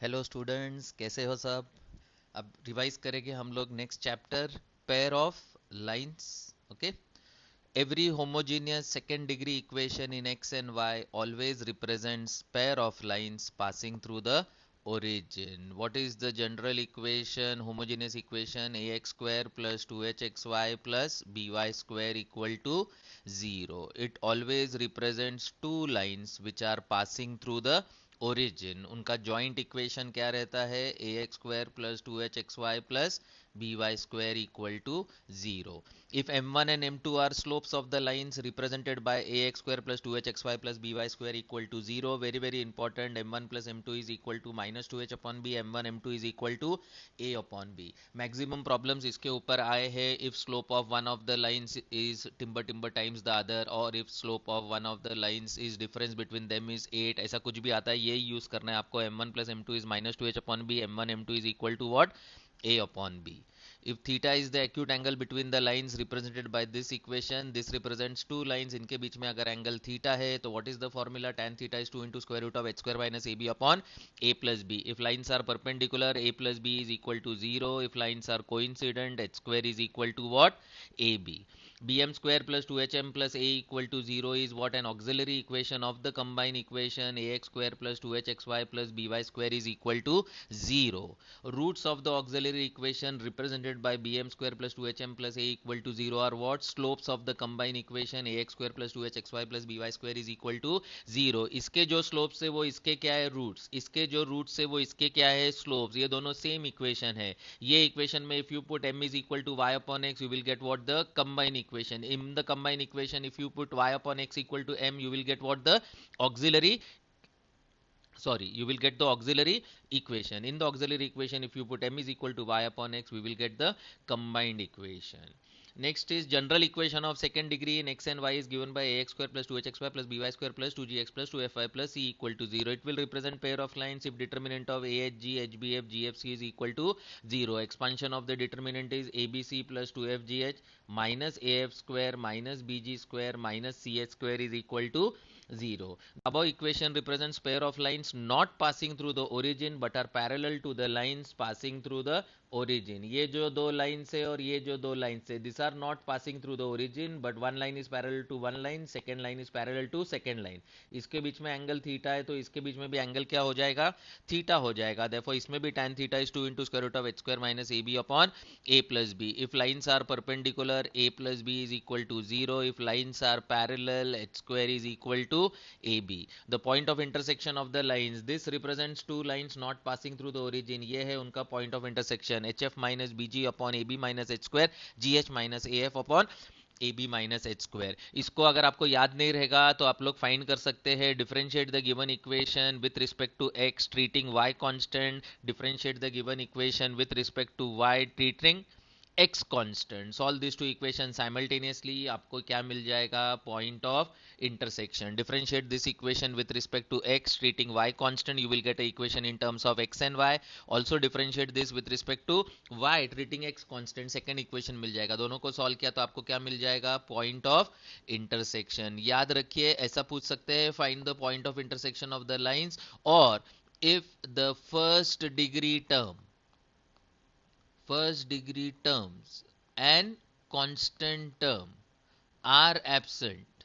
Hello students, कैसे हो सब। अब रिवाइज करेंगे हम लोग next chapter, pair of lines. Okay. Every homogeneous second degree equation in x and y always represents pair of lines passing through the origin. What is the general equation, homogeneous equation? Ax square plus 2hxy plus by square equal to 0. It always represents two lines which are passing through the origin. उनका joint equation क्या रहता है? ax square plus 2hxy plus by square equal to 0. If m1 and m2 are slopes of the lines represented by ax square plus 2hxy plus by square equal to 0, very very important, m1 plus m2 is equal to minus 2h upon b, m1 m2 is equal to a upon b. Maximum problems इसके ऊपर आए हैं if slope of one of the lines is timber times the other, or if slope of one of the lines is difference between them is 8, ऐसा कुछ भी आता है, ये यूज करना है आपको. m1 plus m2 is minus 2h upon b, m1 m2 is equal to what? A upon b. If theta is the acute angle between the lines represented by this equation, this represents two lines. इनके बीच में अगर angle theta है तो what is the formula? Tan theta is 2 into square root of h square minus ab upon a plus b. If lines are perpendicular, a plus b is equal to 0. If lines are coincident, h square is equal to what? ab. bm square plus 2hm plus a equal to 0 is what? An auxiliary equation of the combined equation ax square plus 2hxy plus by square is equal to 0. Roots of the auxiliary equation represented by bm square plus 2hm plus a equal to 0 are what? Slopes of the combined equation ax square plus 2hxy plus by square is equal to 0. इसके जो slopes है वो इसके क्या है? roots. इसके जो roots है वो इसके क्या है? slopes. ये दोनों same equation है. ये equation में if you put m is equal to y upon x, you will get what? The combined equation. In the combined equation, if you put y upon x equal to m, you will get what? The auxiliary, sorry, you will get the auxiliary equation. In the auxiliary equation, if you put m is equal to y upon x, we will get the combined equation. Next is general equation of second degree in x and y is given by ax square plus 2hxy plus by square plus 2gx plus 2fy plus c equal to 0. It will represent pair of lines if determinant of ahg, hbf, gfc is equal to 0. Expansion of the determinant is abc plus 2fgh minus af square minus bg square minus ch square is equal to 0. Above equation represents pair of lines not passing through the origin but are parallel to the lines passing through the origin. ये जो दो lines है और ये जो दो lines है, this are not passing through the origin but one line is parallel to one line, second line is parallel to second line. इसके बीच में एंगल थीटा है तो इसके बीच में भी एंगल क्या हो जाएगा? थीटा हो जाएगा. देयरफॉर इसमें भी tan theta is 2 into square root of h square minus ab upon a plus b. If lines are perpendicular, a plus b is equal to 0. If lines are parallel, h square is equal to ab. The point of intersection of the lines, this represents two lines not passing through the origin. ये है उनका point of intersection, hf minus bg upon ab minus h square, gh minus af upon ab minus h square. इसको अगर आपको याद नहीं रहेगा तो आप लोग फाइंड कर सकते हैं. Differentiate the given equation with respect to x treating y constant, differentiate the given equation with respect to y treating x constant. Solve these two equations simultaneously. आपको क्या मिल जाएगा? Point of intersection. Differentiate this equation with respect to x treating y constant, you will get an equation in terms of x and y. Also differentiate this with respect to y treating x constant, second equation मिल जाएगा. दोनों को solve किया तो आपको क्या मिल जाएगा? Point of intersection. याद रखिए, ऐसा पूछ सकते हैं, find the point of intersection of the lines, or if the first degree terms and constant term are absent,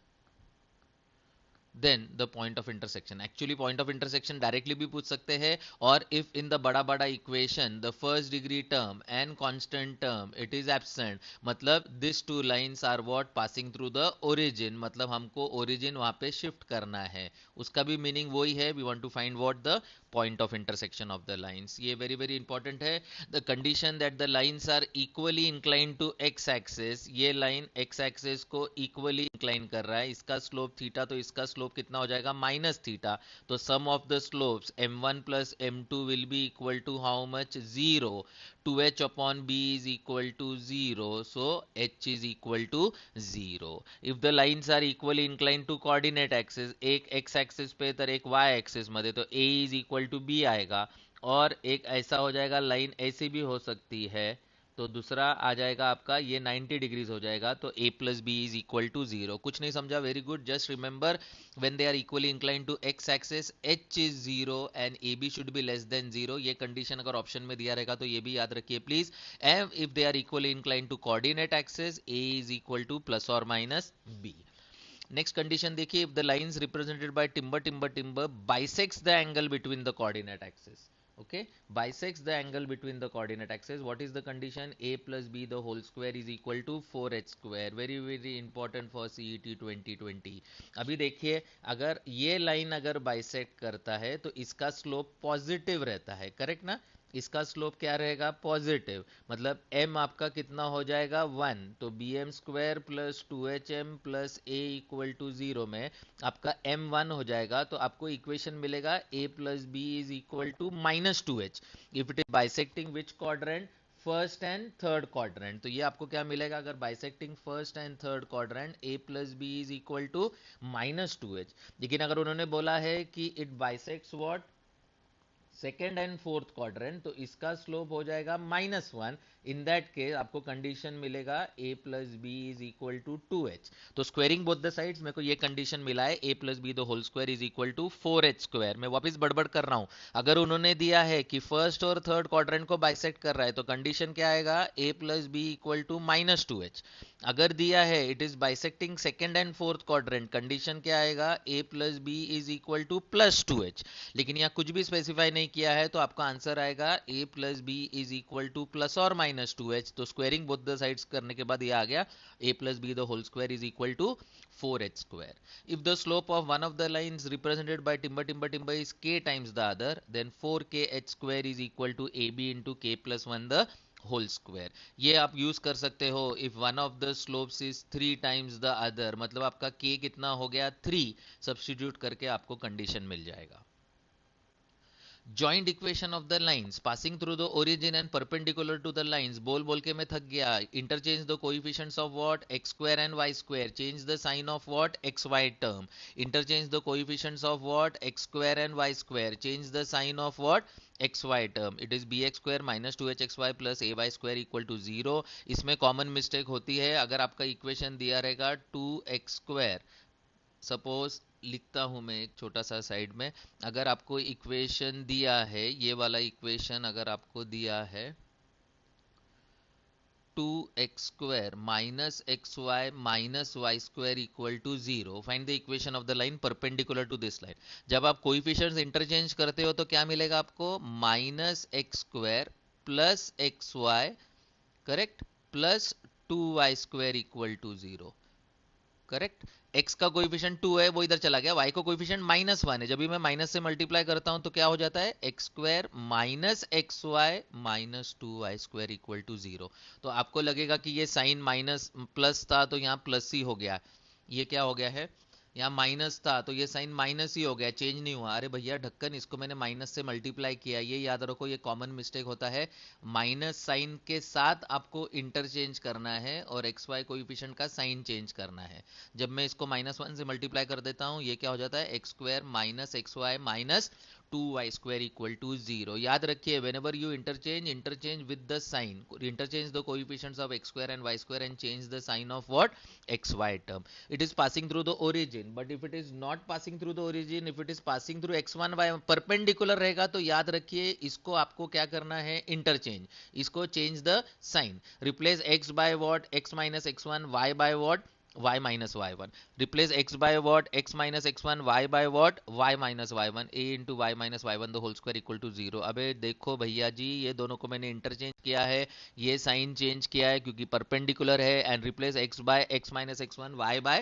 then the point of intersection. Actually point of intersection directly भी पूछ सकते हैं. और if in the बड़ा बड़ा equation the first degree term and constant term it is absent, मतलब these two lines are what? Passing through the origin, मतलब हमको origin वहाँ पे shift करना है. उसका भी meaning वही है. We want to find what? The point of intersection of the lines. ये very very important है. The condition that the lines are equally inclined to x axis, ये line x axis को equally incline कर रहा है. इसका slope theta तो इसका slope कितना हो जाएगा? Minus theta. तो sum of the slopes m1 plus m2 will be equal to how much? 0. 2h upon b is equal to 0. So h is equal to 0. If the lines are equally inclined to coordinate axis, एक x axis पे तर एक y axis मध्ये, तो a is equal to b आएगा. और एक ऐसा हो जाएगा, लाइन ऐसी भी हो सकती है, तो दूसरा आ जाएगा आपका ये 90 डिग्रीज हो जाएगा, तो a plus B is equal to 0। कुछ नहीं समझा, very good. Just remember when they are equally incline to x axis h is 0 and a b should be less than 0। ये कंडीशन अगर ऑप्शन में दिया रहेगा तो ये भी याद रखिए please. And if they are equally incline to coordinate axis a is equal to plus और माइनस b। नेक्स्ट कंडीशन देखिए, if the lines represented by timber timber timber bisects the angle between the coordinate axis, okay, bisects the angle between the coordinate axis, what is the condition? A plus b the whole square is equal to 4h square। very very important for CET 2020। अभी देखिए, अगर ये line अगर bisect करता है तो इसका slope positive रहता है, करेक्ट ना? इसका स्लोप क्या रहेगा? पॉजिटिव। मतलब m आपका कितना हो जाएगा? 1। तो b m square plus 2hm plus a equal to 0 में आपका m 1 हो जाएगा, तो आपको इक्वेशन मिलेगा a plus B is equal to minus 2h if it is bisecting which quadrant? First and third quadrant. तो ये आपको क्या मिलेगा अगर bisecting first and third quadrant? a plus B is equal to minus 2h। लेकिन अगर उन्होंने बोला है कि it bisects what? Second and fourth quadrant, तो इसका स्लोप हो जाएगा -1। इन दैट केस आपको कंडीशन मिलेगा a plus B is equal to 2h। तो स्क्वेयरिंग बोथ द साइड्स मेरे को ये कंडीशन मिला है, a plus b the whole square is equal to 4h square. मैं वापस बड़बड़ कर रहा हूं, अगर उन्होंने दिया है कि फर्स्ट और थर्ड क्वाड्रेंट को बाइसेक्ट कर रहा है तो कंडीशन क्या आएगा? a plus B equal to -2h। अगर दिया है it is bisecting second and fourth quadrant, condition क्या आएगा? a plus B is equal to plus 2h। लेकिन यहाँ कुछ भी स्पेसिफाई नहीं किया है, तो आपका आंसर आएगा a plus B is equal to plus और माइनस 2h। तो स्क्वेयरिंग बोथ द साइड्स करने के बाद ये आ गया a plus b the whole square is equal to 4h square. If the slope of one of the lines represented by timber timber timber is k times the other, then 4kh square is equal to ab into k plus 1 the whole square. ये आप use कर सकते हो if one of the slopes is 3 times the other, मतलब आपका k कितना हो गया? 3। सब्स्टिट्यूट करके आपको कंडीशन मिल जाएगा। Joint equation of the lines passing through the origin and perpendicular to the lines. बोल बोल के मैं थक गया। Interchange the coefficients of what? x square and y square. Change the sign of what? xy term. Interchange the coefficients of what? x square and y square. Change the sign of what? xy term. It is bx square minus 2hxy plus ay square equal to 0। इसमें common mistake होती है, अगर आपका equation दिया रहेगा 2x square, suppose लिखता हूं मैं एक छोटा सा साइड में, अगर आपको इक्वेशन दिया है, ये वाला इक्वेशन अगर आपको दिया है 2x square minus xy minus y square equal to 0, find the equation of the line perpendicular to this line. जब आप कोएफिशिएंट्स इंटरचेंज करते हो तो क्या मिलेगा आपको? Minus x square plus x y, correct, plus 2y square equal to 0, correct. x का coefficient 2 है, वो इधर चला गया। y का कोएफिशिएंट -1 है, जब भी मैं माइनस से मल्टीप्लाई करता हूं तो क्या हो जाता है? x square minus x y minus 2y square equal to 0। तो आपको लगेगा कि ये साइन माइनस प्लस था तो यहाँ प्लस ही हो गया। ये क्या हो गया है? यहाँ माइनस था तो ये साइन माइनस ही हो गया, चेंज नहीं हुआ। अरे भैया ढक्कन, इसको मैंने माइनस से मल्टीप्लाई किया, ये याद रखो, ये कॉमन मिस्टेक होता है। माइनस साइन के साथ आपको इंटरचेंज करना है और एक्स वाई कोएफिशिएंट का साइन चेंज करना है। जब मैं इसको -1 से मल्टीप्लाई कर देता हूँ, ये क्या हो जाता है? X square minus x y minus 2y square equal to 0। याद रखिए, whenever you interchange with the sign, interchange the coefficients of x square and y square and change the sign of what? xy term. It is passing through the origin, but if it is not passing through the origin, if it is passing through x1 y perpendicular रहेगा, तो याद रखिए इसको आपको क्या करना है? Interchange. इसको change the sign, replace x by what? x minus x1, y by what? y minus y1। replace x by what? x minus x1, y by what? y minus y1। a into y minus y1 the whole square equal to 0। अबे देखो भैया जी, ये दोनों को मैंने interchange किया है, ये साइन चेंज किया है क्योंकि परपेंडिकुलर है, and replace x by x minus x1, y by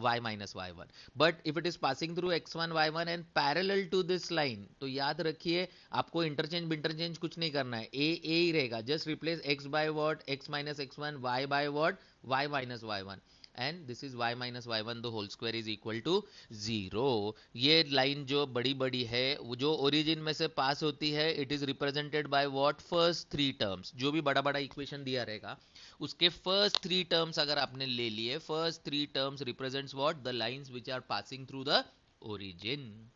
y minus y1। but if it is passing through x1 y1 and parallel to this line, तो याद रखिए आपको इंटरचेंज कुछ नहीं करना है, a ही रहेगा। Just replace x by what? x minus x1, y by what? y minus y1, and this is y minus y1 the whole square is equal to 0। ये लाइन जो बड़ी बड़ी है, वो जो ओरिजिन में से पास होती है, it is represented by what? First 3 terms. जो भी बड़ा बड़ा इक्वेशन दिया रहेगा उसके फर्स्ट 3 टर्म्स अगर आपने ले लिए, first 3 terms represents what? The lines which are passing through the origin.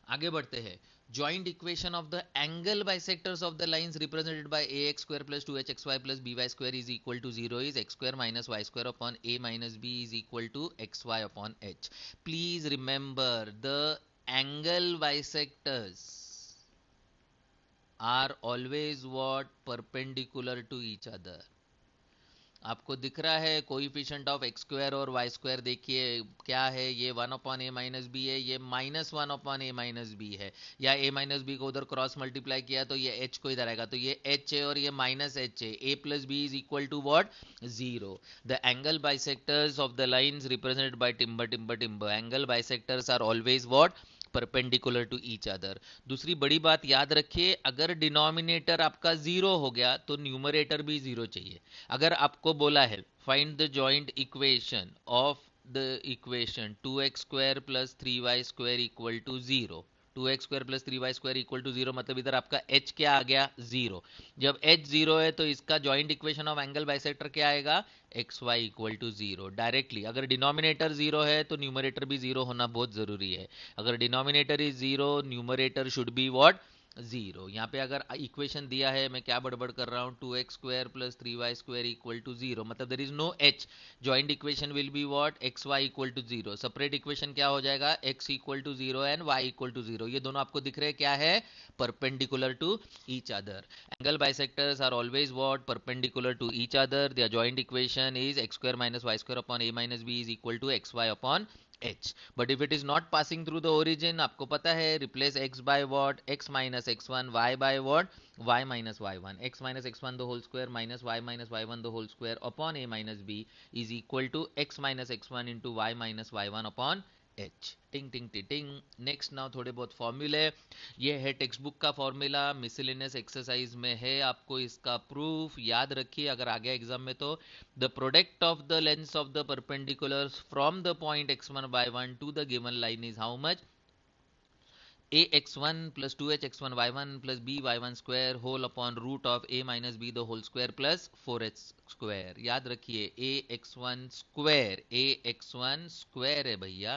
आगे बढ़ते हैं. Joint equation of the angle bisectors of the lines represented by ax square plus 2hxy plus by square is equal to 0 is x square minus y square upon a minus b is equal to xy upon h. Please remember the angle bisectors are always what? Perpendicular to each other. आपको दिख रहा है coefficient of x square और Y square, देखिए क्या है, ये 1 upon ए minus B है, ये -1 अपॉन ए माइनस बी है, या ए माइनस बी को उधर क्रॉस मल्टीप्लाई किया तो ये एच को इधर आएगा, तो ये एच है और ये माइनस एच है. A plus B is equal to what? 0. The angle bisectors of the lines represented by timber timber timber. Angle bisectors are always what? Perpendicular to each other. दूसरी बड़ी बात याद रखिए, अगर डिनोमिनेटर आपका जीरो हो गया तो न्यूमरेटर भी जीरो चाहिए. अगर आपको बोला है find the joint equation of the equation 2x square plus 3y square equal to 0, 2x square plus 3y square equal to 0, मतलब इधर आपका h क्या आ गया? 0. जब h 0 है तो इसका joint equation of angle bisector क्या आएगा? xy equal to 0. डायरेक्टली अगर डिनोमिनेटर 0 है तो न्यूमरेटर भी 0 होना बहुत जरूरी है. अगर denominator is 0, numerator should be what? 0. यहाँ पे अगर इक्वेशन दिया है, मैं क्या बड़बड़ कर रहा हूँ, 2x square plus 3y square equal to 0, मतलब there is no h. Joint equation will be what? xy equal to 0. Separate equation क्या हो जाएगा? x equal to 0 and y equal to 0. ये दोनों आपको दिख रहे हैं क्या है? Perpendicular to each other. Angle bisectors are always what? Perpendicular to each other. Their joint equation is x square minus y square upon a minus b is equal to xy upon h. But if it is not passing through the origin, आपको पता है, replace x by what? X minus x1, y by what? Y minus y1. X minus x1 the whole square minus y minus y1 the whole square upon a minus b is equal to x minus x1 into y minus y1 upon h. टिंग टिंग टिंग. Next now थोड़े बहुत फॉर्मूले. ये है text book का formula, miscellaneous exercise में है, आपको इसका प्रूफ याद रखिए अगर आ गया एग्जाम में तो. The product of the length of the perpendiculars from the point x1 by 1 to the given line is how much? ax1 plus 2h x1 y1 plus b y1 square whole upon root of a minus b the whole square plus 4h square. याद रखिए ax1 square है भैया,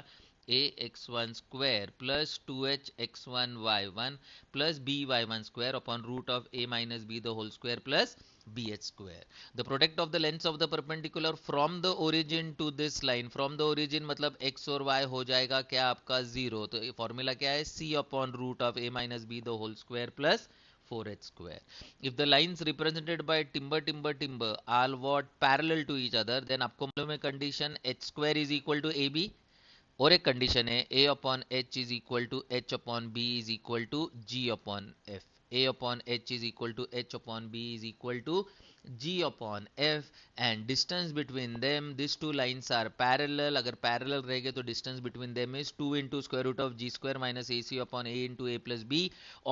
ax1 square plus 2h x1 y1 plus b y1 square upon root of a minus b the whole square plus bh square. The product of the lengths of the perpendicular from the origin to this line, from the origin मतलब x और y हो जाएगा क्या आपका 0, तो formula क्या है? c upon root of a minus b the whole square plus 4h square. If the lines represented by timber are what? Parallel to each other, then आपको मालूम है condition h square is equal to ab. और एक condition है a upon h is equal to h upon b is equal to g upon f. a upon h is equal to h upon b is equal to g upon f and distance between them, these two lines are parallel. अगर parallel रहेंगे तो distance between them is 2 into square root of g square minus ac upon a into a plus b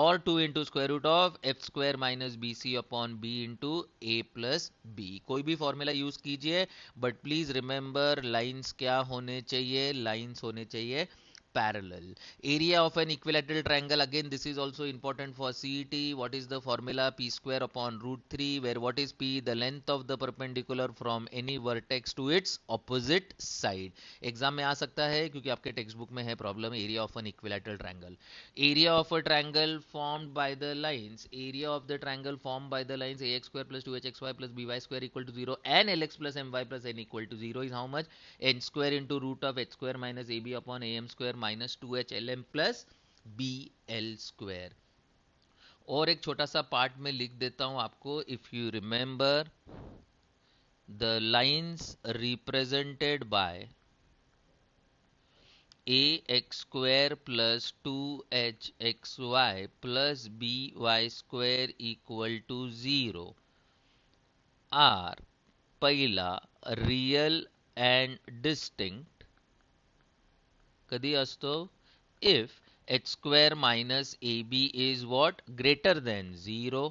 or 2 into square root of f square minus bc upon b into a plus b. कोई भी formula use कीजिए, but please remember lines क्या होने चाहिए? Lines होने चाहिए parallel. Area of an equilateral triangle, again this is also important for CET. What is the formula? P square upon root 3, where what is P? The length of the perpendicular from any vertex to its opposite side. Exam में आ सकता है क्योंकि आपके text book में है problem, area of an equilateral triangle. Area of a triangle formed by the lines, area of the triangle formed by the lines ax square plus 2hxy plus by square equal to 0 and lx plus my plus n equal to 0 is how much? N square into root of h square minus ab upon am square minus 2h lm plus bl square. और एक छोटा सा part में लिख देता हूं आपको. If you remember the lines represented bye ax square plus 2hxy plus by square equal to 0 are पहिला रियल अँड डिस्टिंक्ट कधी असतो? If h square minus ab is what? Greater than 0.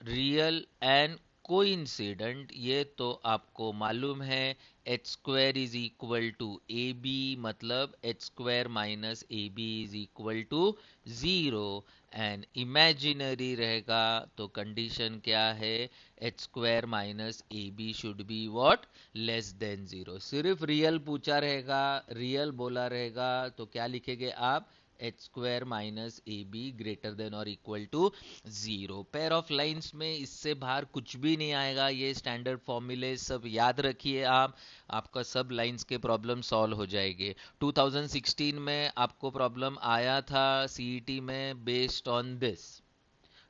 Real and coincident, ये तो आपको मालूम है, h square is equal to ab, मतलब h square minus ab is equal to 0. And imaginary रहेगा तो कंडीशन क्या है? h square minus ab should be what? Less than 0. सिर्फ रियल पूछा रहेगा, रियल बोला रहेगा तो क्या लिखेंगे आप? H square minus A B greater than और equal to 0। Pair of lines में इससे बाहर कुछ भी नहीं आएगा। ये स्टैंडर्ड फॉर्मूले सब याद रखिए आप, आपका सब लाइंस के प्रॉब्लम सॉल्व हो जाएंगे। 2016 में आपको प्रॉब्लम आया था सीईटी में based on this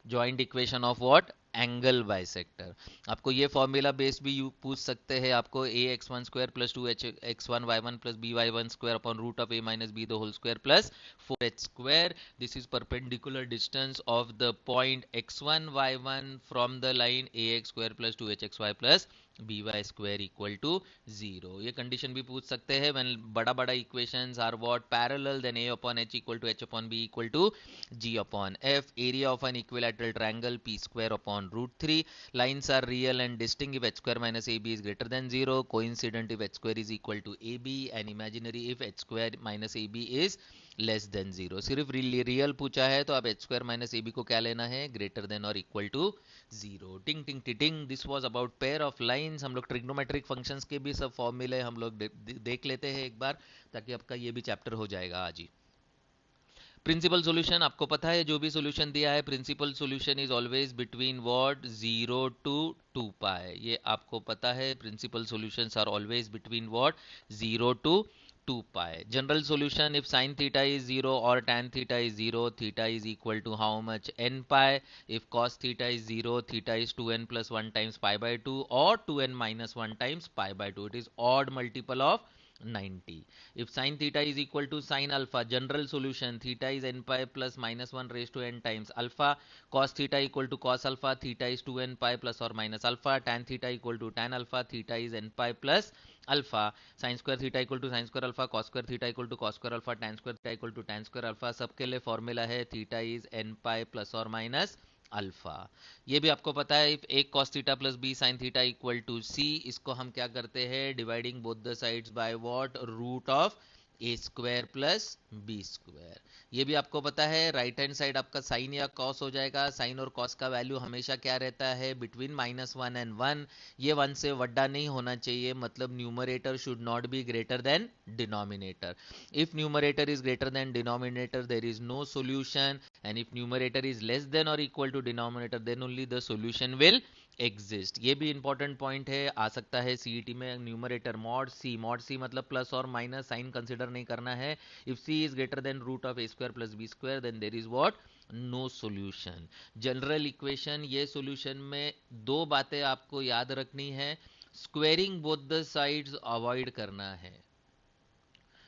joint equation of what, angle bisector. आपको ये फॉर्मूला बेस भी यू पूछ सकते हैं। आपको A X one square plus two H X one Y one plus B Y one square upon root of A minus B the whole square plus 4h square, this is perpendicular distance of the point x1 y1 from the line A X square plus two H X Y plus B Y square equal to 0। ये condition भी पूछ सकते हैं when बड़ा बड़ा equations are what parallel, then a upon h equal to h upon b equal to g upon f, area of an equilateral triangle p square upon root 3, lines are real and distinct if h square minus ab is greater than 0, coincident if h square is equal to ab, and imaginary if h square minus ab is less than 0। सिर्फ real पूछा है तो आप h square minus A B को क्या लेना है, greater than और इक्वल टू 0। टिंग टिंग टिटिंग, this was about pair of lines. हम लोग ट्रिग्नोमेट्रिक फंक्शंस के भी सब फॉर्मूले हम लोग देख लेते हैं एक बार, ताकि आपका ये भी चैप्टर हो जाएगा आज ही। प्रिंसिपल सॉल्यूशन आपको पता है, जो भी सॉल्यूशन दिया है principal solution is always between what 0 to 2 pi, ये आपको पता है। Principal solutions are always between what 0 to 2 pi. General solution if sin theta is 0 or tan theta is 0, theta is equal to how much, n pi. If cos theta is 0, theta is 2n plus 1 times pi by 2 or 2n minus 1 times pi by 2. It is odd multiple of 90. If sin theta is equal to sin alpha, general solution, theta is n pi plus minus 1 raised to n times alpha. Cos theta equal to cos alpha, theta is 2n pi plus or minus alpha. Tan theta equal to tan alpha, theta is n pi plus alpha. Sin square theta equal to sin square alpha, cos square theta equal to cos square alpha, tan square theta equal to tan square alpha। सबके लिए formula है theta is n pi plus or minus alpha. ये भी आपको पता है, if A cos theta plus B sin theta equal to C, इसको हम क्या करते हैं, dividing both the sides by what, root of A square plus B square. ये भी आपको पता है, राइट हैंड साइड आपका साइन या कॉस हो जाएगा। साइन और कॉस का वैल्यू हमेशा क्या रहता है, बिटवीन -1 एंड 1। ये 1 से बड़ा नहीं होना चाहिए, मतलब numerator should not be greater than denominator. If numerator is greater than denominator there is no solution, and if numerator is less than or equal to denominator then only the solution will exist। ये भी important point है, आ सकता है CET में। Numerator mod सी मतलब plus और minus, sign consider नहीं करना है। If c is greater than root of A square plus B square then there is what, no solution. General equation, ये सॉल्यूशन में दो बातें आपको याद रखनी है। Squaring both the sides avoid करना है,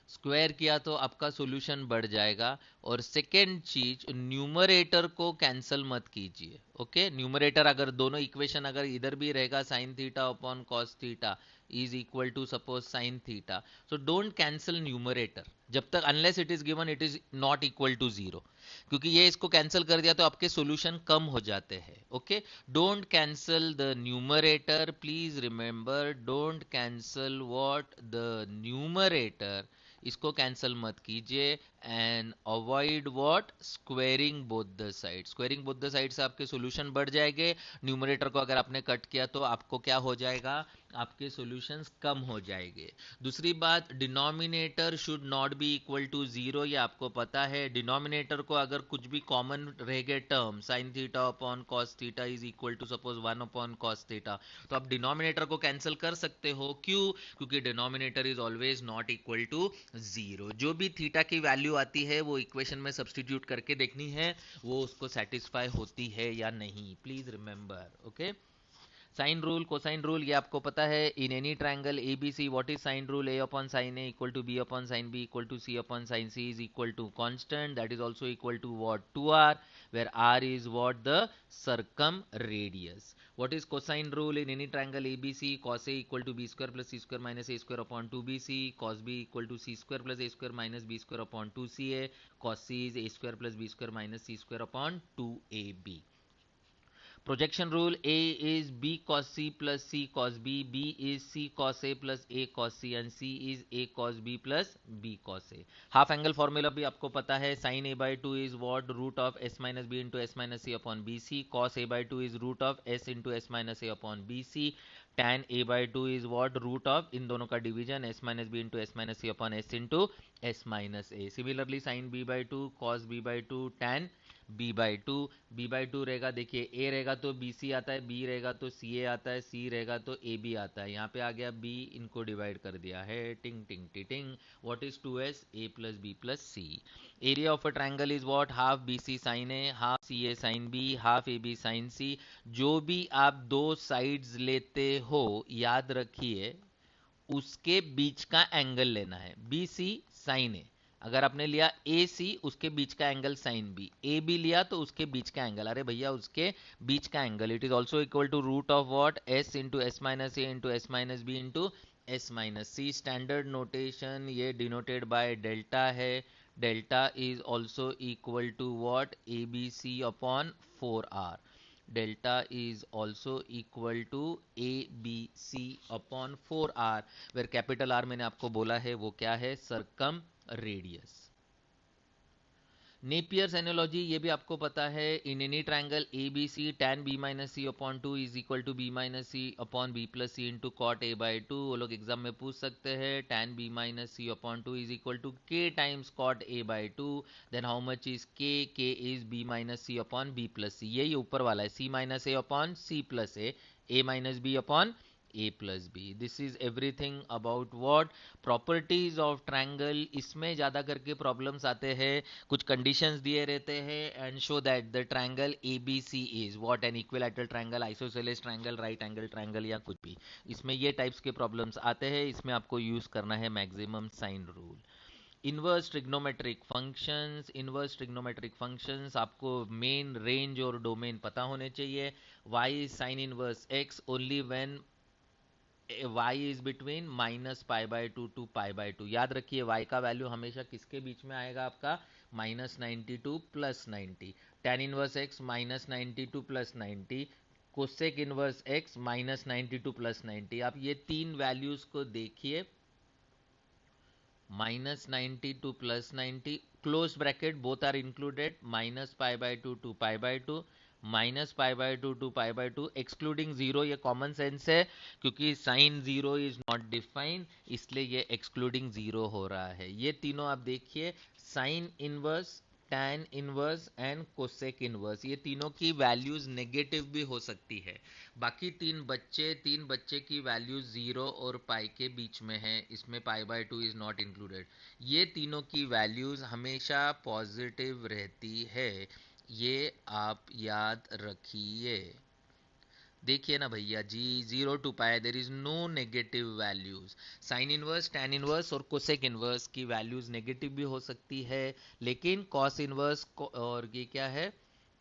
स्क्वायर किया तो आपका सॉल्यूशन बढ़ जाएगा। और सेकेंड चीज, न्यूमरेटर को कैंसिल मत कीजिए। ओके, न्यूमरेटर अगर दोनों इक्वेशन अगर इधर भी रहेगा, sine theta upon cos theta is equal to suppose sine theta, so don't cancel numerator जब तक, unless it is given it is not equal to 0, क्योंकि ये इसको कैंसिल कर दिया तो आपके सॉल्यूशन कम हो जाते हैं। Okay, don't cancel the numerator, please remember, don't cancel what, the numerator, इसको कैंसिल मत कीजिए। And avoid what, squaring both the side. Squaring both the side से आपके सॉल्यूशन बढ़ जाएंगे। न्यूमरेटर को अगर आपने कट किया तो आपको क्या हो जाएगा, आपके सॉल्यूशंस कम हो जाएंगे। दूसरी बात, denominator should not be equal to 0, ये आपको पता है। डिनोमिनेटर को अगर कुछ भी कॉमन रह गए term, sine theta upon cos theta is equal to suppose 1 upon cos theta, तो आप डिनोमिनेटर को कैंसिल कर सकते हो। क्यों, क्योंकि denominator is always not equal to 0। जो भी थीटा की वैल्यू आती है वो इक्वेशन में सब्सटीट्यूट करके देखनी है, वो उसको सेटिस्फाई होती है या नहीं, please remember. Okay, sine rule, cosine rule, ये आपको पता है। In any triangle A B C, what is sine rule, a upon sine A equal to b upon sine B equal to c upon sine C is equal to constant, that is also equal to what, 2r, where r is what, the circum radius। what is cosine rule in any triangle abc, cos a equal to b square plus c square minus a square upon 2bc, cos b equal to c square plus a square minus b square upon 2ca, cos c is a square plus b square minus c square upon 2ab। Projection rule, A is B cos C plus C cos B, B is C cos A plus A cos C, and C is A cos B plus B cos A। Half angle formula भी आपको पता है, sine A by two is what, root of S minus B into S minus C upon B C, cos A by two is root of S into S minus A upon B C, tan a by 2 is what, root of इन दोनों का division, s minus B into S minus C upon S into s minus a. Similarly sin b by 2 cos b by 2 tan b by 2. b by 2 रहेगा, देखिए a रहेगा तो bc आता है, b रहेगा तो ca आता है, c रहेगा तो ab आता है. यहाँ पे आ गया b, इनको डिवाइड कर दिया है. टिंग टिंग टिंग. What is 2s? a plus b plus c. Area of a triangle is what? Half bc sin a, half ca sin b, half ab sin c. जो भी आप दो साइड्स लेते हो, याद रखिए उसके बीच का एंगल लेना है. बी सी साइन ए, अगर आपने लिया ए सी, उसके बीच का angle sine B. A B लिया तो उसके बीच का एंगल, अरे भैया उसके बीच का angle. It is also equal to root of what? S into S minus a into S minus B into S minus c. Standard notation ये डिनोटेड बाय डेल्टा है. Delta is also equal to what? A B C upon 4r. delta is also equal to ABC upon 4r, where capital R मैंने आपको बोला है वो क्या है? Circum radius. Napier's analogy ये भी आपको पता है. In any triangle A B C tan b minus C upon 2 is equal to b minus C upon b plus c into cot a by 2. वो लोग एग्जाम में पूछ सकते हैं. tan b minus C upon 2 is equal to k times cot a by 2. Then how much is k? k is b minus C upon b plus C. यही ऊपर वाला है, c minus a upon c plus a minus b upon a plus b. This is everything about what? Properties of triangle. इसमें ज़्यादा करके problems आते हैं, कुछ कंडीशंस दिए रहते हैं, and show that the triangle A B C is what? An equilateral triangle, isosceles triangle, right angle triangle या कुछ भी. इसमें ये टाइप्स के प्रॉब्लम्स आते हैं. इसमें आपको यूज़ करना है maximum sine rule. Inverse trigonometric functions. Inverse trigonometric functions आपको मेन रेंज और डोमेन पता होने चाहिए. Y is sine inverse x only when y is between minus pi by two to pi by two. याद रखिए y का value हमेशा किसके बीच में आएगा? आपका minus 90 to plus 90. Tan inverse x minus 90 to plus 90. Cosec inverse x minus 90 to plus 90. आप ये तीन वैल्यूज को देखिए, minus 90 to plus 90, close bracket, both are included. Minus pi by two pi by two, minus pi by two pi by two, excluding zero. ये common sense है क्योंकि sine zero is not defined, इसलिए ये excluding zero हो रहा है. ये तीनों आप देखिए, sign inverse, tan inverse and cosec inverse, ये तीनों की वैल्यूज नेगेटिव भी हो सकती है. बाकी तीन बच्चे की वैल्यू जीरो और पाई के बीच में है, इसमें पाई by two is not included. ये तीनों की वैल्यूज हमेशा पॉजिटिव रहती है, ये आप याद रखिए. देखिए ना भैया जी, zero to pi there is no negative values. Sine inverse, tan inverse और कोसेक इनवर्स की वैल्यूज नेगेटिव भी हो सकती है, लेकिन कॉस इनवर्स और ये क्या है?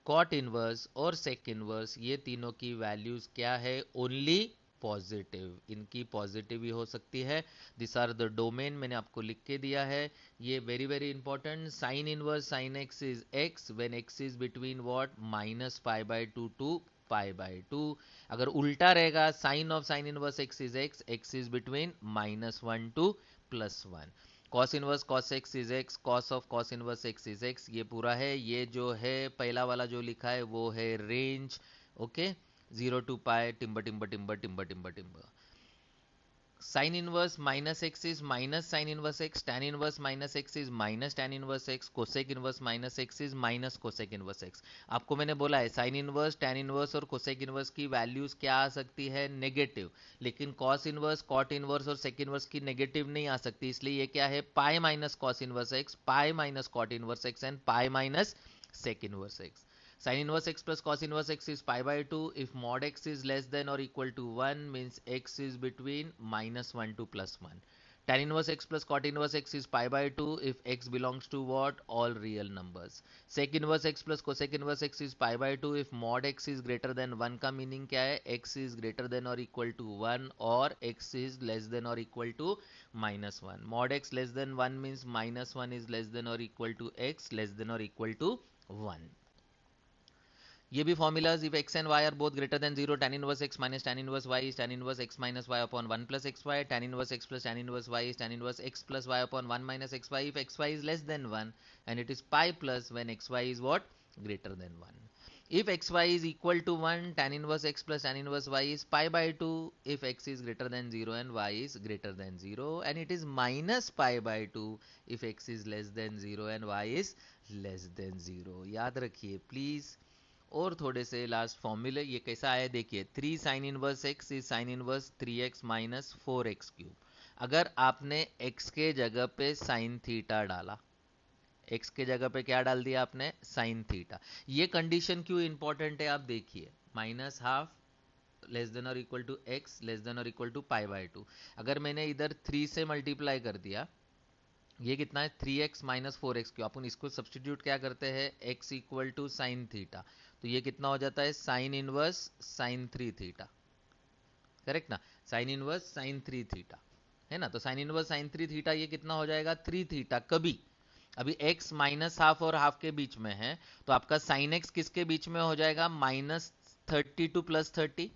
कॉट इनवर्स और सेक इनवर्स, ये तीनों की वैल्यूज क्या है? Only positive. इनकी पॉजिटिव भी हो सकती है. दिस आर द डोमेन, मैंने आपको लिख के दिया है. ये very very important. Sine inverse sine x is x when x is between what? Minus pi by two pi by two. अगर उल्टा रहेगा, sine of sine inverse x is x, x is between minus one to plus one. Cos inverse cos x is x, cos of cos inverse x is x. ये पूरा है. ये जो है पहला वाला जो लिखा है वो है range. Okay, zero to pi, timber timber timber timber timber timber. Sine inverse minus x is minus sine inverse x, tan inverse minus x is minus tan inverse x, cosec inverse minus x is minus cosec inverse x. आपको मैंने बोला है sine inverse, tan inverse और cosec inverse की values क्या आ सकती है? नेगेटिव. लेकिन कॉस इनवर्स, कॉट इनवर्स और सेक इनवर्स की नेगेटिव नहीं आ सकती, इसलिए ये क्या है? Pi minus cos inverse x, pi minus cot inverse x and pi minus sec inverse x. Sin inverse x plus cos inverse x is pi by 2. If mod x is less than or equal to 1 means x is between minus 1 to plus 1. Tan inverse x plus cot inverse x is pi by 2 if x belongs to what? All real numbers. Sec inverse x plus cosec inverse x is pi by 2 if mod x is greater than 1 का meaning क्या है? x is greater than or equal to 1 और x is less than or equal to minus 1. Mod x less than 1 means minus 1 is less than or equal to x less than or equal to 1. ये भी formulas. If x and y are both greater than zero, tan inverse x minus tan inverse y is tan inverse x minus y upon 1 plus x y. tan inverse x plus tan inverse y is tan inverse x plus y upon 1 minus x y. If x y is less than 1 and it is pi plus when xy is what? Greater than 1. If xy is equal to 1, tan inverse x plus tan inverse y is pi by 2. If x is greater than 0 and y is greater than 0, and it is minus pi by 2 if x is less than 0 and y is less than 0. याद रखिए please. और थोड़े से last फॉर्मूले, ये कैसा आया देखिए. 3 sign inverse x is sine inverse 3x minus 4x cube. अगर आपने x के जगह पे साइन थीटा डाला, x के जगह पे क्या डाल दिया आपने, साइन थीटा. ये कंडीशन क्यों इंपॉर्टेंट है आप देखिए. माइनस हाफ लेस देन और equal to x less than और इक्वल टू पाई बाय 2. अगर मैंने इधर 3 से मल्टीप्लाई कर दिया, ये कितना है 3x माइनस 4x क्यों. अपन इसको सब्सटीट्यूट क्या करते हैं, x equal to sine theta. तो ये कितना हो जाता है, sine inverse sine 3 theta. Correct ना, साइन इनवर्स साइन 3 थीटा है ना. तो साइन इनवर्स साइन 3 थीटा ये कितना हो जाएगा, 3 थीटा. कभी अभी x माइनस हाफ और हाफ के बीच में है, तो आपका साइन x किसके बीच में हो जाएगा, माइनस 32 प्लस 30.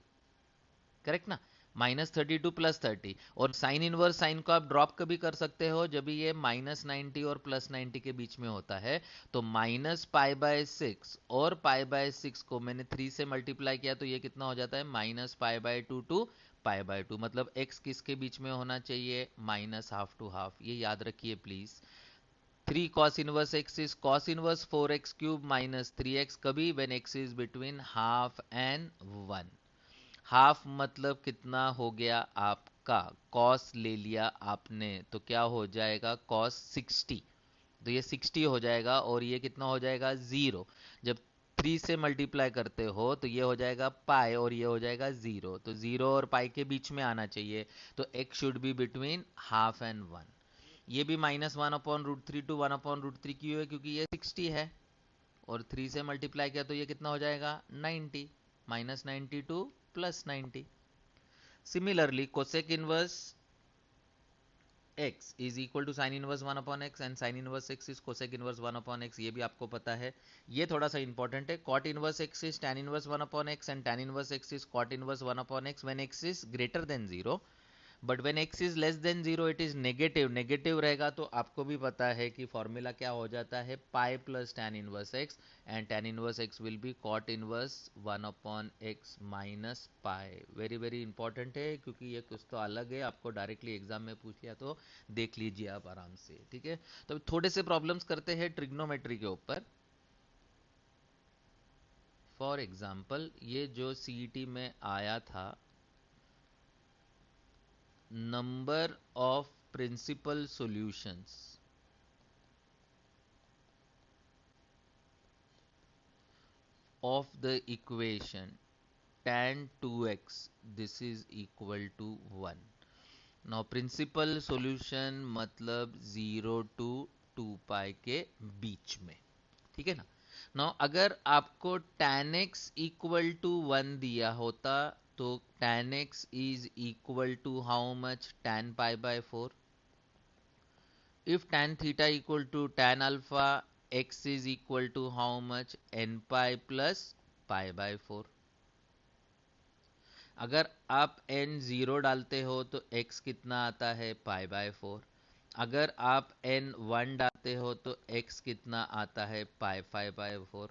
करेक्ट ना, माइनस 32 प्लस 30. और साइन इनवर्स साइन को आप ड्रॉप कभी कर सकते हो जब ये माइनस 90 और प्लस 90 के बीच में होता है. तो माइनस पाई बाय 6 और पाई बाय 6 को मैंने 3 से मल्टीप्लाई किया, तो ये कितना हो जाता है, minus pi by 2 to pi by 2. मतलब x किसके बीच में होना चाहिए, माइनस हाफ टू हाफ. ये याद रखिए please. 3 cos inverse x is cos inverse 4x cube minus 3x कभी when x is between half and 1. Half मतलब कितना हो गया आपका, cos ले लिया आपने तो क्या हो जाएगा, cos 60. तो ये 60 हो जाएगा और ये कितना हो जाएगा, 0. जब 3 से मल्टीप्लाई करते हो तो ये हो जाएगा पाई और ये हो जाएगा 0. तो 0 और पाई के बीच में आना चाहिए. तो x should be between half and 1. ये भी माइनस 1/√3 टू 1/√3 क्यों है, क्योंकि ये 60 है और 3 से मल्टीप्लाई किया तो ये कितना हो जाएगा, 90. Minus 90 to plus 90. Similarly cosec inverse x is equal to sine inverse 1/x and sine inverse x is cosec inverse 1/x. ये भी आपको पता है, ये थोड़ा सा इंपॉर्टेंट है. Cot inverse x is tan inverse 1/x and tan inverse x is cot inverse 1/x when x is greater than 0. But when x is less than 0 it is negative. Negative रहेगा तो आपको भी पता है कि formula क्या हो जाता है, pi plus tan inverse x and tan inverse x will be cot inverse 1/x minus pi. Very very important है क्योंकि ये कुछ तो अलग है, आपको डायरेक्टली एग्जाम में पूछ लिया तो देख लीजिए आप आराम से. ठीक है, तो थोड़े से प्रॉब्लम्स करते हैं ट्रिग्नोमेट्री के ऊपर. फॉर एग्जाम्पल ये जो सीईटी में आया था, number of principal solutions of the equation tan 2x, this is equal to 1. now principal solution मतलब 0 to 2 पाई के बीच में. ठीक है ना. now अगर आपको tan x इक्वल टू 1 दिया होता तो tan x is equal to how much, tan pi by 4. if tan theta equal to tan alpha, x is equal to how much, n pi plus pi by 4. अगर आप n 0 डालते हो तो x कितना आता है, पाई बाय 4. अगर आप n 1 डालते हो तो x कितना आता है, पाई 5 बाय 4.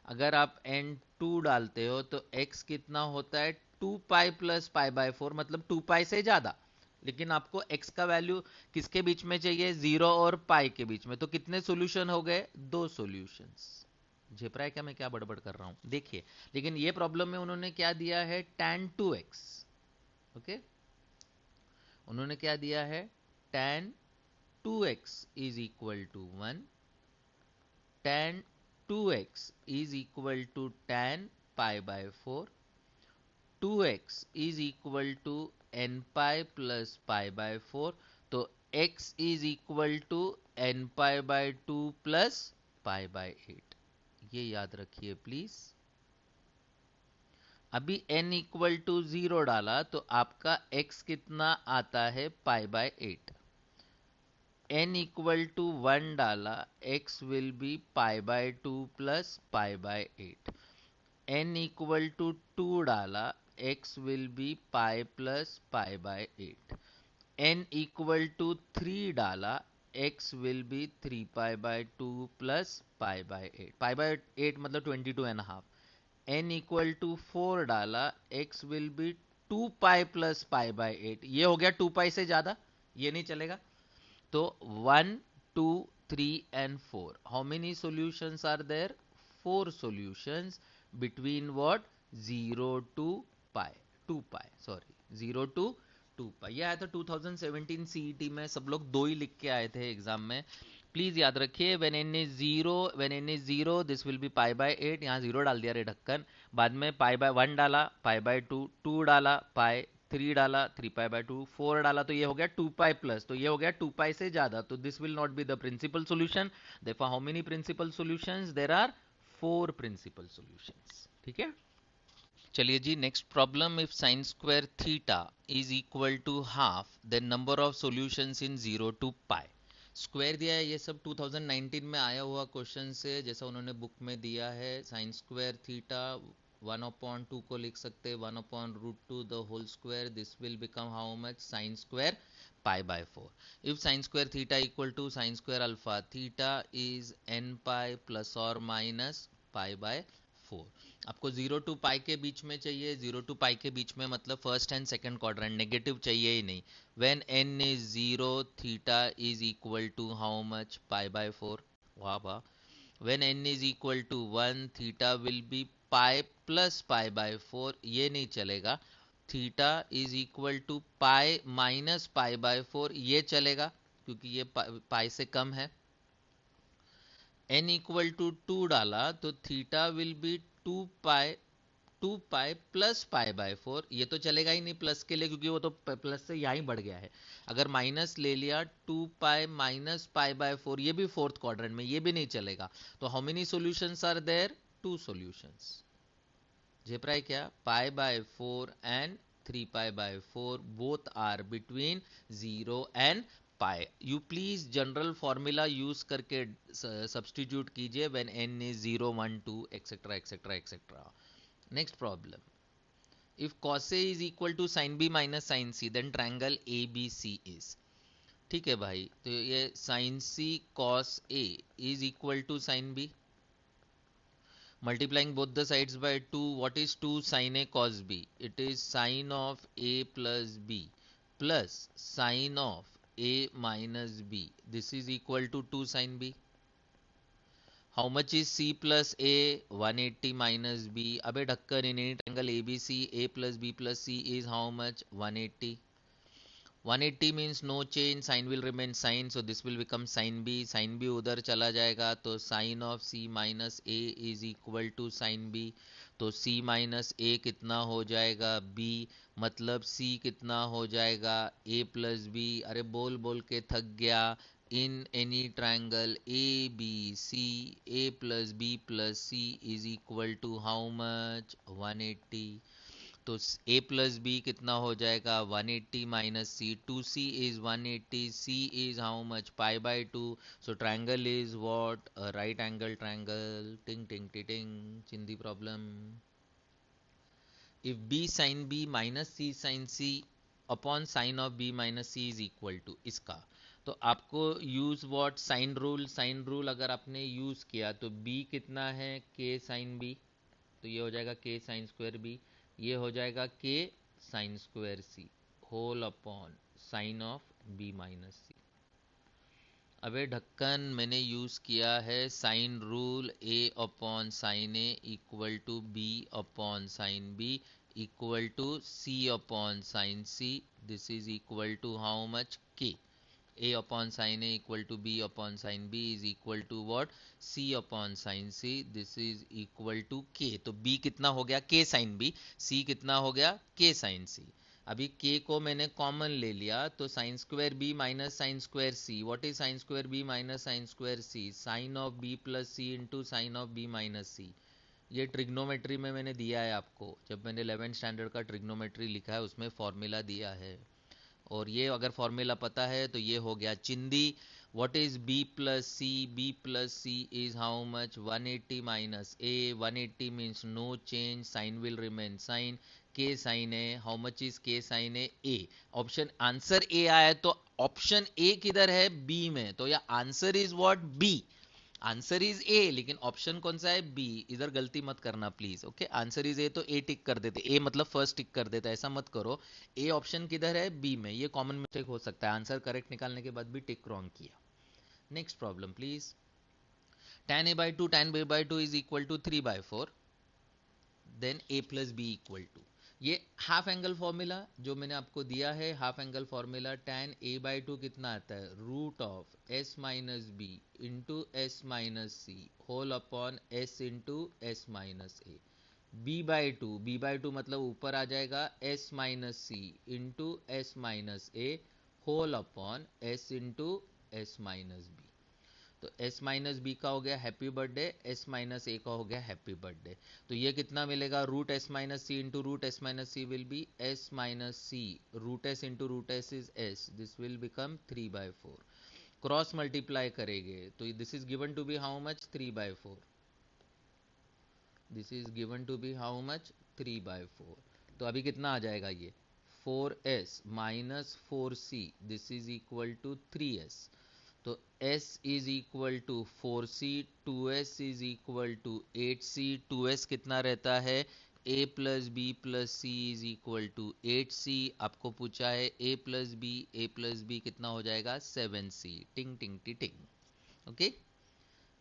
अगर आप n 2 डालते हो तो x कितना होता है, 2 पाई प्लस पाई बाय 4, मतलब 2 पाई से ज्यादा. लेकिन आपको x का वैल्यू किसके बीच में चाहिए, 0 और पाई के बीच में. तो कितने सॉल्यूशन हो गए, 2 सॉल्यूशंस. झेप रहा है क्या मैं क्या बड़बड़ कर रहा हूं, देखिए. लेकिन ये प्रॉब्लम में उन्होंने क्या दिया है, tan 2x. ओके, उन्होंने क्या दिया है, tan 2x is equal to 1. tan 2x is equal to tan pi by 4. 2x is equal to n pi plus pi by 4. तो x is equal to n pi by 2 plus pi by 8. ये याद रखिए please. अभी n equal to 0 डाला तो आपका x कितना आता है, pi by 8. n equal to 1 डाला, x will be pi by 2 plus pi by 8. n equal to 2 डाला, x will be pi plus pi by 8. n equal to 3 डाला, x will be 3 pi by 2 plus pi by 8. Pi by 8 मतलब 22 and half. n equal to 4 डाला, x will be 2 pi plus pi by 8। ये हो गया 2 पाई से ज्यादा, ये नहीं चलेगा। तो 1 2 3 and 4, how many solutions are there? 4 solutions between what? 0 to pi, 2 pi, sorry, 0 to 2 pi। ये आया था 2017 सीईटी में, सब लोग दो ही लिख के आए थे एग्जाम में। प्लीज याद रखिए, when n is zero, when n is zero this will be pi by 8। यहाँ जीरो डाल दिया रे ढक्कन, बाद में पाई बाय 1 डाला, पाई बाय 2, 2 डाला, पाई 3 डाला, 3 पाई बाय 2, 4 डाला, तो ये हो गया 2 पाई प्लस, तो ये हो गया 2 पाई से ज्यादा, तो this will not be the principal solution. देखो how many principal solutions there are? 4 principal solutions. ठीक है, चलिए जी next problem. If sine square theta is equal to half, then number of solutions in 0 to pi. Square दिया है, ये सब 2019 में आया हुआ क्वेश्चन से, जैसा उन्होंने बुक में दिया है। साइन स्क्वायर थीटा 1/2 को लिख सकते हैं 1/√2 the whole square, this will become how much? Sine square pi by 4। If sine square theta equal to sine square alpha theta is n pi plus और माइनस पाई बाय 4। आपको 0 to पाई के बीच में चाहिए, 0 टू पाई के बीच में मतलब first and second quadrant, negative चाहिए ही नहीं। When n is 0 theta is equal to how much? Pi by 4। वाह वाह। When n is equal to 1 theta will be pi plus pi by 4, ये नहीं चलेगा। Theta is equal to pi minus pi by 4, ये चलेगा क्योंकि ये पाई से कम है। n इक्वल टू 2 डाला तो theta will be 2 pi, 2 pi plus pi by 4, ये तो चलेगा ही नहीं प्लस के लिए, क्योंकि वो तो प्लस से यहाँ ही बढ़ गया है। अगर माइनस ले लिया 2 पाई माइनस पाई बाय 4, ये भी फोर्थ क्वाड्रेंट में, ये भी नहीं चलेगा। तो how many solutions are there? 2 solutions. जेप्राई क्या? Pi by 4 and 3 pi by 4 both are between 0 and pi. You please general formula use करके सब्सटीट्यूट कीजिए when n is 0 1 2 etcetera etcetera etcetera. Next problem. If cos A is equal to sin B minus sin C, then triangle ABC is। ठीक है भाई, तो ये sin C cos A is equal to sin B, multiplying both the sides by 2, what is 2 sin A cos B? It is sin of A plus B plus sin of A minus B, this is equal to 2 sin B। How much is C plus A? 180 minus B। अबे ढक्कन, in any triangle ABC, A plus B plus C is how much? 180। 180 means no change, sin will remain sin, so this will become sin B। sin B उधर चला जाएगा तो sin of C minus A is equal to sin B। तो C minus A कितना हो जाएगा? B। मतलब C कितना हो जाएगा? A plus B। अरे बोल बोल के थक गया। In any triangle ABC, A plus B plus C is equal to how much? 180। तो a प्लस बी कितना हो जाएगा? 180 minus C, 2c is 180, c is how much? Pi by 2। So triangle is what? A right angle triangle. टिंग टिंग टिंग, चिंदी problem. If b sin b minus c sin c upon sine of b minus c is equal to, इसका तो आपको use what? Sine rule. Sine rule अगर आपने use किया तो b कितना है? k sin b, तो ये हो जाएगा k साइन स्क्वायर b, ये हो जाएगा k sine square c whole upon sine of b minus c। अबे ढक्कन, मैंने यूज किया है sine rule, a upon sine A equal to b upon sine b equal to c upon sine c, this is equal to how much? k। a upon sin a equal to b upon sin b is equal to what? c upon sin c, this is equal to k। तो b कितना हो गया? k sin b। c कितना हो गया? k sin c। अभी k को मैंने कॉमन ले लिया तो sine square b minus sine square c, what is sine square b minus sine square c? Sine of b plus c into sine of b minus c। ये trigonometry में मैंने दिया है आपको, जब मैंने 11th स्टैंडर्ड का ट्रिग्नोमेट्री लिखा है उसमें फॉर्मूला दिया है। और ये अगर फॉर्मूला पता है तो ये हो गया चिंदी। What is b plus C? b plus C is how much? 180 minus a, 180 means no change, sine will remain sine, k sine a, how much is k sine a? a। Option answer a आया तो option a किधर है? b में, तो या answer is what? b। Answer is a, लेकिन option कौन सा है? बी। इधर गलती मत करना please, okay. Answer is a तो ए टिक कर देते, ए मतलब फर्स्ट टिक कर देते, ऐसा मत करो। ए ऑप्शन किधर है? बी में। ये कॉमन मिस्टेक हो सकता है, आंसर करेक्ट निकालने के बाद भी टिक रॉन्ग किया। Next problem please. tan a by 2 tan b by 2 is equal to 3 by 4, then a plus B equal to, ये हाफ एंगल फॉर्मूला जो मैंने आपको दिया है, half angle formula tan a by 2 कितना आता है? Root of s minus B into S minus C whole upon s into S minus A. B by two मतलब ऊपर आ जाएगा s minus C into S minus A whole upon s into S minus B. तो s minus B का हो गया happy birthday, s minus a का हो गया हैप्पी बर्थडे। तो ये कितना मिलेगा? Root s minus C into root s minus c will be s minus c root s into root s is s, this will become 3 by 4। Cross multiply करेंगे तो this is given to be how much? 3 by 4। This is given to be how much? 3 by 4। तो अभी कितना आ जाएगा ये? 4s minus 4c, this is equal to 3s। तो s is equal to 4c, 2s is equal to 8c, 2s कितना रहता है? a plus b plus C is equal to 8c। आपको पूछा है a प्लस बी कितना हो जाएगा? 7c। टिंग टिंग टी टिंग, okay.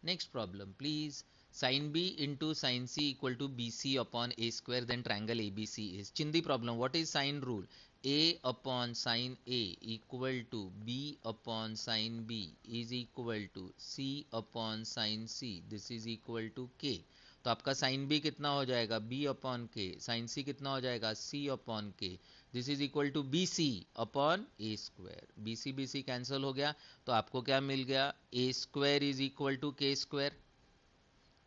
Next problem please. sin b into sin c equal to bc upon a square, then triangle abc is, chindi problem, what is sin rule? A upon sin a equal to b upon sin b is equal to c upon sin c, this is equal to k। तो आपका sin b कितना हो जाएगा? b upon k। sin c कितना हो जाएगा? c upon k। This is equal to B C upon A square. B C cancel हो गया, तो आपको क्या मिल गया? A square is equal to K square,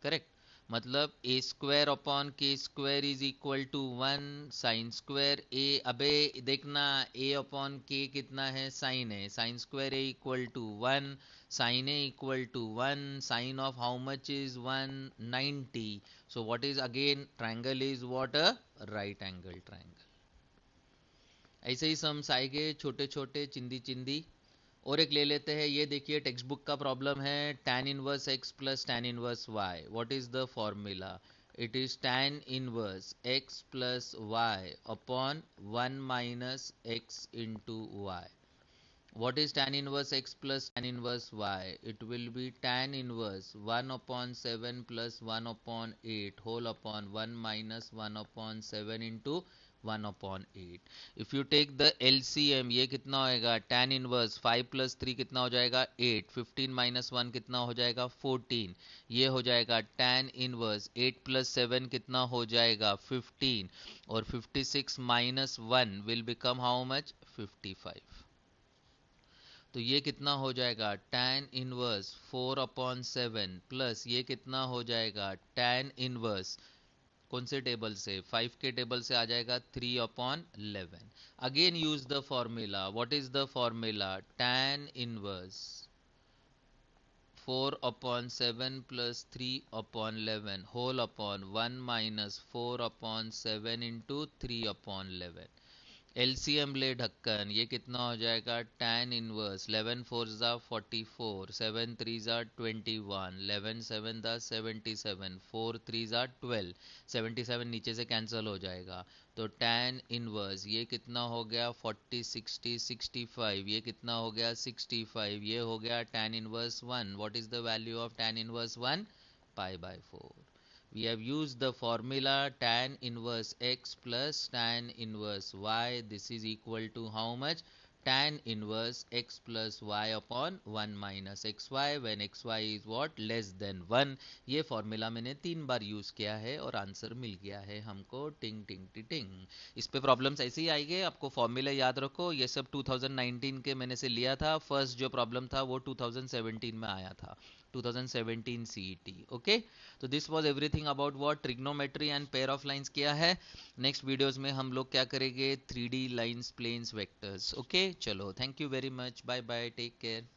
correct. मतलब A square upon K square is equal to 1 sine square A. अबे देखना, ए अपॉन के कितना है? साइन है। Sine square A equal to 1, sign A equal to 1, sine of how much is 190। So what is again? Triangle is what? A right angle triangle. ऐसे ही sums आएंगे छोटे छोटे, चिंदी चिंदी। और एक ले लेते हैं, ये देखिए टेक्स्ट बुक का प्रॉब्लम है। tan inverse x plus tan inverse y, what is the formula? It is tan inverse x plus y upon 1 minus x into y। What is tan inverse x plus tan inverse y? It will be tan inverse 1 upon 7 plus 1 upon 8 whole upon 1 minus 1 upon 7 into 1 upon 8. If you take the LCM, ये कितना होएगा? tan inverse 5 plus 3 कितना हो जाएगा? 8। 15 minus 1 कितना हो जाएगा? 14। ये हो जाएगा tan inverse 8 plus 7 कितना हो जाएगा? 15। और 56 minus 1 will become how much? 55। तो ये कितना हो जाएगा? tan इनवर्स 4 अपॉन 7 प्लस ये कितना हो जाएगा? tan इनवर्स कौन से टेबल से? 5 के टेबल से आ जाएगा 3 upon 11। Again use the formula, what is the formula? tan inverse 4 upon 7 plus 3 upon 11 whole upon 1 minus 4 upon 7 into 3 upon 11। LCM ले ढक्कन, ये कितना हो जाएगा? tan इनवर्स 11 4 जा 44, 7 3 जा 21, 11 7 जा 77, 4 3 जा 12, 77 नीचे से कैंसिल हो जाएगा। तो tan इनवर्स ये कितना हो गया? 40 60 65, ये कितना हो गया? 65, ये हो गया tan inverse 1। What is the value of tan inverse 1? Pi by 4। We have used the formula tan inverse x plus tan inverse y. This is equal to how much? Tan inverse x plus y upon 1 minus xy when xy is what? Less than 1। ये formula मैंने 3 बार use किया है और answer मिल गया है हमको। टिंग टिंग टी टिंग। इस पे प्रॉब्लम्स ऐसे ही आएंगे, आपको फॉर्मूला याद रखो। ये सब 2019 के मैंने से लिया था। फर्स्ट जो प्रॉब्लम था वो 2017 में आया था, 2017 CET, ओके। तो this was everything about what? Trigonometry and pair of lines किया है। नेक्स्ट वीडियोस में हम लोग क्या करेंगे? 3D lines, planes, vectors, okay. चलो, thank you very much, bye bye, take care.